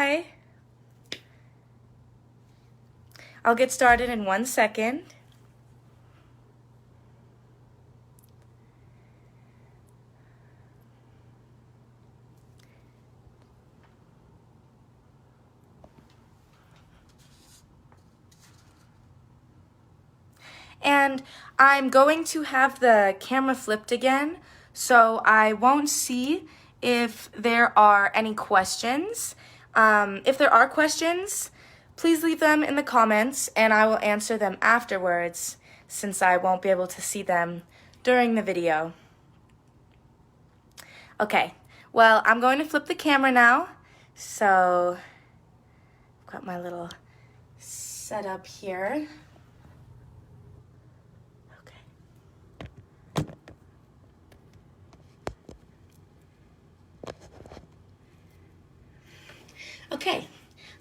Hi. I'll get started in 1 second. And I'm going to have the camera flipped again, so I won't see if there are any questions. If there are questions, please leave them in the comments and I will answer them afterwards, since I won't be able to see them during the video. Okay, well, I'm going to flip the camera now. So, I've got my little setup here. Okay,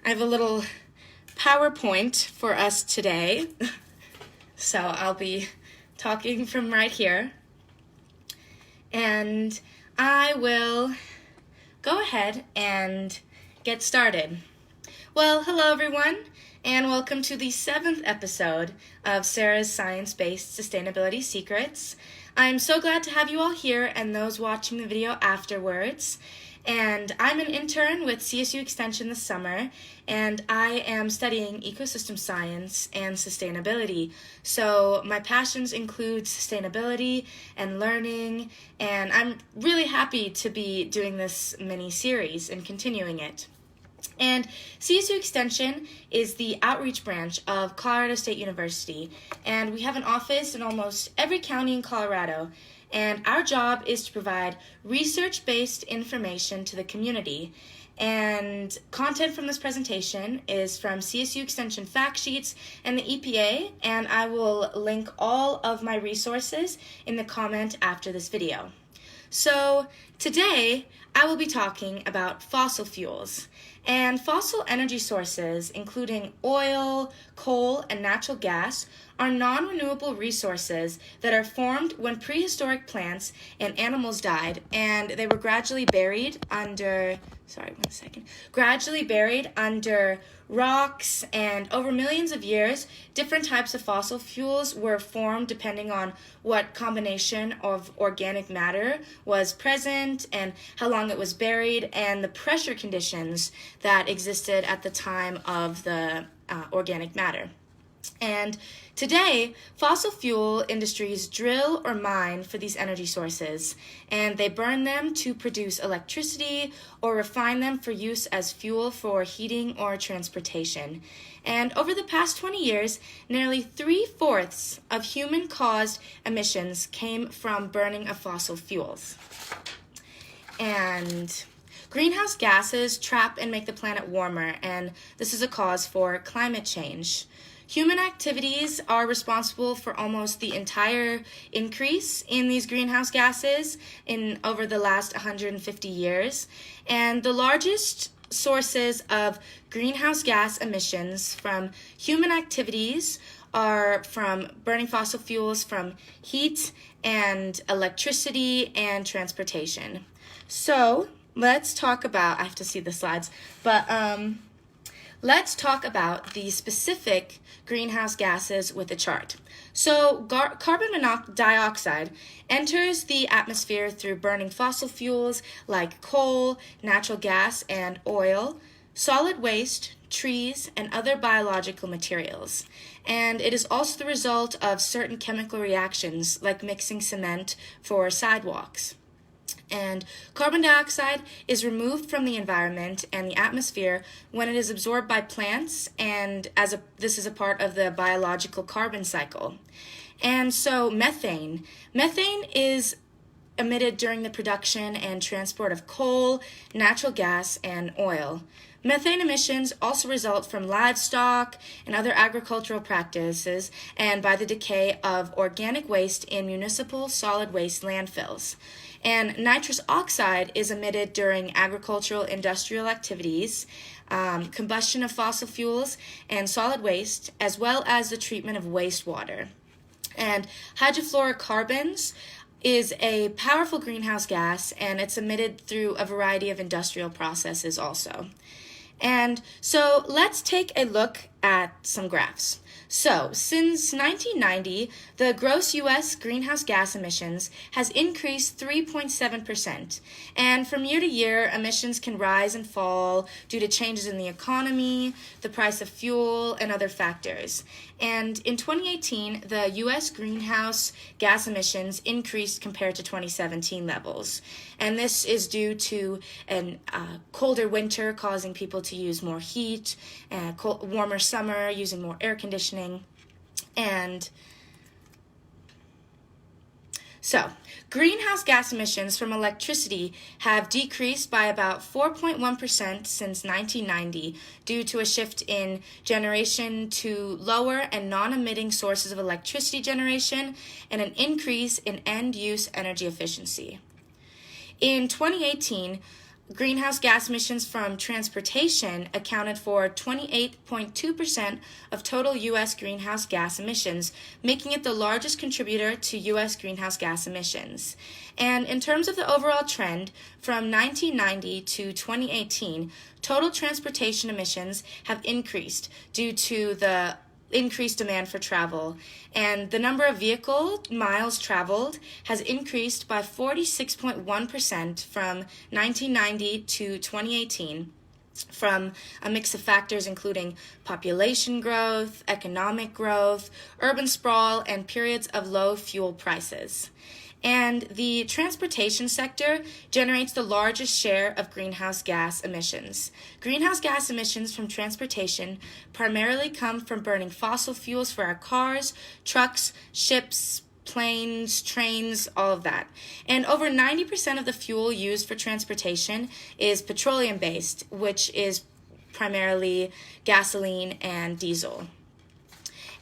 I have a little PowerPoint for us today. So I'll be talking from right here. And I will go ahead and get started. Well, hello everyone, and welcome to the 7th episode of Sarah's Science-Based Sustainability Secrets. I'm so glad to have you all here and those watching the video afterwards. And I'm an intern with CSU Extension this summer, and I am studying ecosystem science and sustainability. So my passions include sustainability and learning, and I'm really happy to be doing this mini-series and continuing it. And CSU Extension is the outreach branch of Colorado State University, and we have an office in almost every county in Colorado. And our job is to provide research-based information to the community. And content from this presentation is from CSU Extension fact sheets and the EPA, and I will link all of my resources in the comment after this video. So today, I will be talking about fossil fuels. And fossil energy sources, including oil, coal, and natural gas, are non-renewable resources that are formed when prehistoric plants and animals died, and they were gradually buried under rocks, and over millions of years, different types of fossil fuels were formed depending on what combination of organic matter was present and how long it was buried and the pressure conditions that existed at the time of the organic matter. And today, fossil fuel industries drill or mine for these energy sources, and they burn them to produce electricity or refine them for use as fuel for heating or transportation. And over the past 20 years, nearly 3/4 of human-caused emissions came from burning of fossil fuels. And greenhouse gases trap and make the planet warmer, and this is a cause for climate change. Human activities are responsible for almost the entire increase in these greenhouse gases in over the last 150 years. And the largest sources of greenhouse gas emissions from human activities are from burning fossil fuels, from heat and electricity and transportation. So let's talk about, I have to see the slides, but let's talk about the specific greenhouse gases with a chart. So carbon dioxide enters the atmosphere through burning fossil fuels like coal, natural gas, and oil, solid waste, trees, and other biological materials. And it is also the result of certain chemical reactions like mixing cement for sidewalks. And carbon dioxide is removed from the environment and the atmosphere when it is absorbed by plants, and this is a part of the biological carbon cycle. And so methane is emitted during the production and transport of coal, natural gas, and oil. Methane emissions also result from livestock and other agricultural practices and by the decay of organic waste in municipal solid waste landfills. And nitrous oxide is emitted during agricultural industrial activities, combustion of fossil fuels and solid waste, as well as the treatment of wastewater. And hydrofluorocarbons is a powerful greenhouse gas, and it's emitted through a variety of industrial processes also. And so let's take a look at some graphs. So, since 1990, the gross U.S. greenhouse gas emissions has increased 3.7%. And from year to year, emissions can rise and fall due to changes in the economy, the price of fuel, and other factors. And in 2018, the U.S. greenhouse gas emissions increased compared to 2017 levels. And this is due to a colder winter causing people to use more heat, warmer summer using more air conditioning. And so, greenhouse gas emissions from electricity have decreased by about 4.1% since 1990 due to a shift in generation to lower and non-emitting sources of electricity generation and an increase in end-use energy efficiency. In 2018, greenhouse gas emissions from transportation accounted for 28.2% of total U.S. greenhouse gas emissions, making it the largest contributor to U.S. greenhouse gas emissions. And in terms of the overall trend, from 1990 to 2018, total transportation emissions have increased due to the increased demand for travel, and the number of vehicle miles traveled has increased by 46.1% from 1990 to 2018 from a mix of factors including population growth, economic growth, urban sprawl, and periods of low fuel prices. And the transportation sector generates the largest share of greenhouse gas emissions. Greenhouse gas emissions from transportation primarily come from burning fossil fuels for our cars, trucks, ships, planes, trains, all of that. And over 90% of the fuel used for transportation is petroleum-based, which is primarily gasoline and diesel.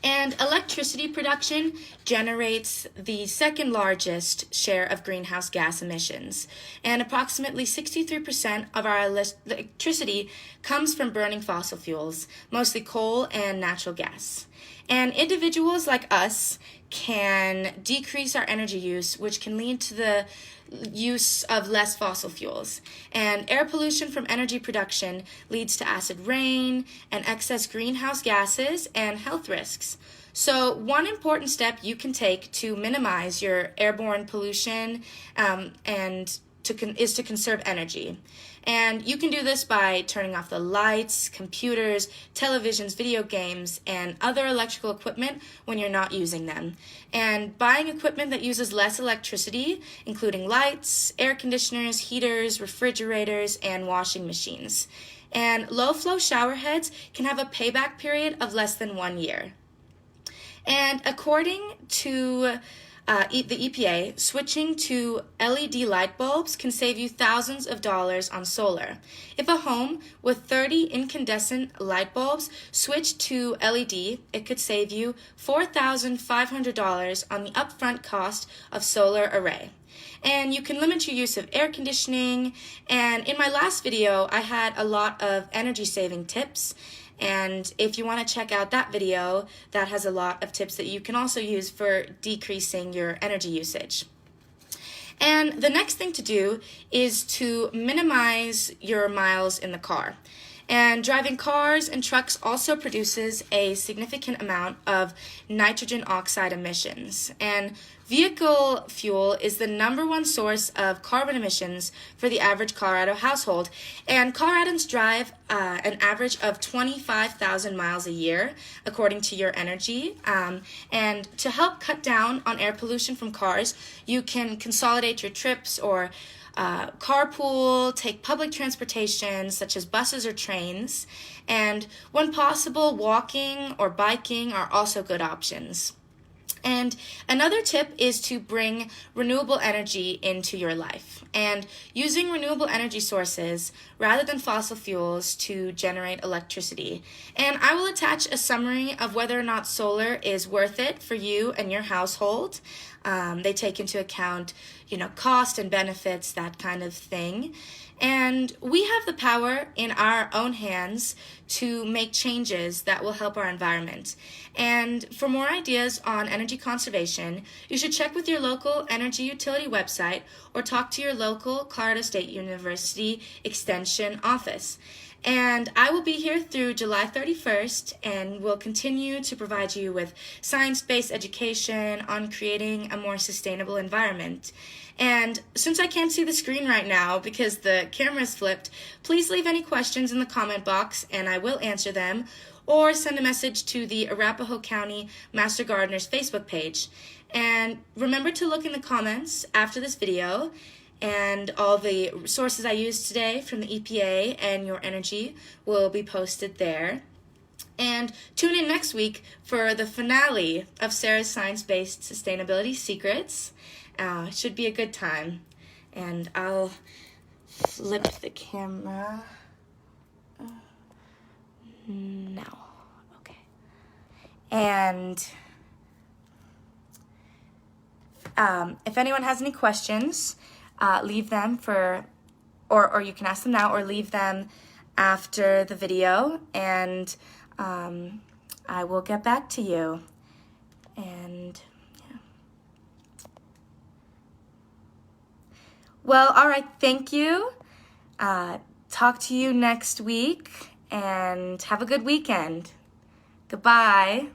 And electricity production generates the second largest share of greenhouse gas emissions. And approximately 63% of our electricity comes from burning fossil fuels, mostly coal and natural gas. And individuals like us can decrease our energy use, which can lead to the use of less fossil fuels. And air pollution from energy production leads to acid rain and excess greenhouse gases and health risks. So one important step you can take to minimize your airborne pollution is to conserve energy. And you can do this by turning off the lights, computers, televisions, video games, and other electrical equipment when you're not using them. And buying equipment that uses less electricity, including lights, air conditioners, heaters, refrigerators, and washing machines. And low-flow shower heads can have a payback period of less than 1 year. And according to the EPA, switching to LED light bulbs can save you thousands of dollars on solar. If a home with 30 incandescent light bulbs switched to LED, it could save you $4,500 on the upfront cost of solar array. And you can limit your use of air conditioning. And in my last video, I had a lot of energy saving tips. And if you want to check out that video, that has a lot of tips that you can also use for decreasing your energy usage. And the next thing to do is to minimize your miles in the car. And driving cars and trucks also produces a significant amount of nitrogen oxide emissions. And vehicle fuel is the #1 source of carbon emissions for the average Colorado household. And Coloradans drive an average of 25,000 miles a year, according to Your Energy. And to help cut down on air pollution from cars, you can consolidate your trips or carpool, take public transportation such as buses or trains, and when possible, walking or biking are also good options. And another tip is to bring renewable energy into your life and using renewable energy sources rather than fossil fuels to generate electricity. And I will attach a summary of whether or not solar is worth it for you and your household. They take into account, cost and benefits, that kind of thing. And we have the power in our own hands to make changes that will help our environment. And for more ideas on energy conservation, you should check with your local energy utility website or talk to your local Colorado State University Extension office. And I will be here through July 31st and will continue to provide you with science-based education on creating a more sustainable environment. And since I can't see the screen right now because the camera is flipped, please leave any questions in the comment box and I will answer them, or send a message to the Arapahoe County Master Gardeners Facebook page. And remember to look in the comments after this video, and all the sources I used today from the EPA and Your Energy will be posted there. And tune in next week for the finale of Sarah's Science-Based Sustainability Secrets. Should be a good time. And I'll flip the camera. No. Okay. And if anyone has any questions, leave them or you can ask them now or leave them after the video, and I will get back to you. And yeah. Well, all right, thank you. Talk to you next week, and have a good weekend. Goodbye.